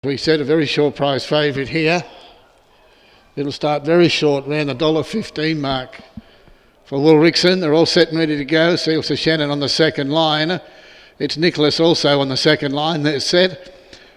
We set a very short price favourite here. It'll start very short, around the $1.15 mark. For Will Rickson, they're all set and ready to go. Seals to Shannon on the second line. It's Nicholas also on the second line. They're set.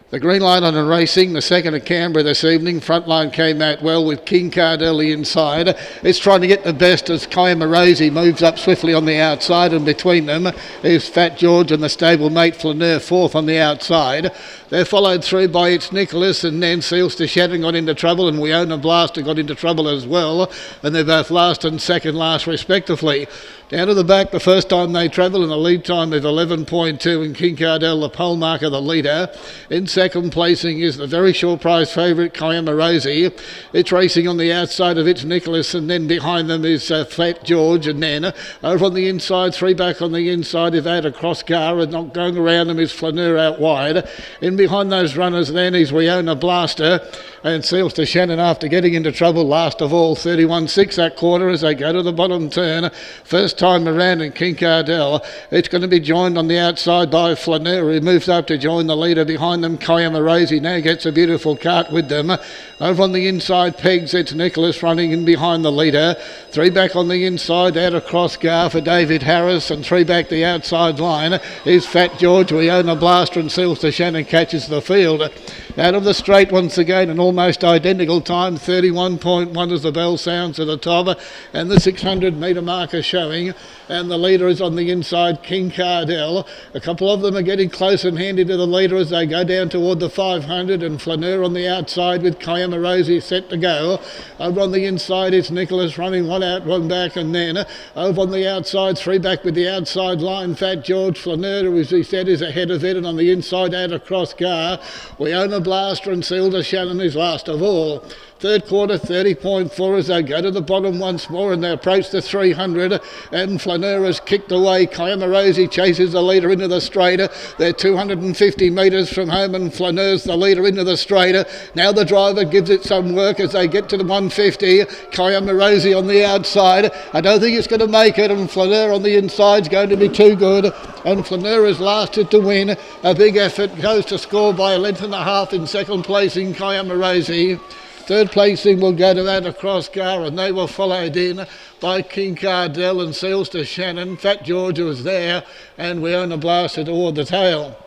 The green light on and racing, the second at Canberra this evening. Front line came out well with King Card early inside. It's trying to get the best as CANBERRA moves up swiftly on the outside, and between them is Fat George and the stablemate Flaneur fourth on the outside. They're followed through by It's Nicholas, and then Seals to Shannon got into trouble, and We Own a Blaster got into trouble as well, and they're both last and second last respectively. Down to the back, the first time they travel, and the lead time is 11.2, and King Cardell, the pole marker, the leader. In second placing is the very short prize favourite, CANBERRA. It's racing on the outside of It's Nicholas, and then behind them is Fat George, and then over on the inside, three back on the inside, is Out Across Gar, and not going around them is Flaneur out wide. In behind those runners then is We Own a Blaster, and Seals to Shannon after getting into trouble last of all, 31.6 that quarter as they go to the bottom turn. First time around in King Cardell. It's going to be joined on the outside by Flaneur, who moves up to join the leader. Behind them, CANBERRA now gets a beautiful cart with them. Over on the inside, Pegs, It's Nicholas running in behind the leader. Three back on the inside, Out Across Gar for David Harris, and three back the outside line is Fat George. We Own a Blaster, and Seals to Shannon catches the field. Out of the straight once again, an almost identical time, 31.1 as the bell sounds at the top, and the 600 metre marker showing, and the leader is on the inside, King Cardell. A couple of them are getting close and handy to the leader as they go down toward the 500, and Flaneur on the outside with CANBERRA set to go. Over on the inside, it's Nicholas running one out, one back, and then over on the outside, three back with the outside line, Fat George. Flaneur, who as he said is ahead of it, and on the inside, Out Across Gar, We Own a Blaster, and Seals to Shannon is last of all. Third quarter, 30.4 as they go to the bottom once more, and they approach the 300, and Flaneur has kicked away. CANBERRA chases the leader into the straight. They're 250 metres from home, and Flaneur's the leader into the straight. Now the driver gives it some work as they get to the 150. CANBERRA on the outside. I don't think it's going to make it, and Flaneur on the inside is going to be too good, and Flaneur has lasted to win. A big effort goes to score by a length and a half in second place in CANBERRA. Third placing will go to Out Across Gar, and they were followed in by King Cardell and Seals to Shannon. Fat George was there, and We Own a Blaster toward the tail.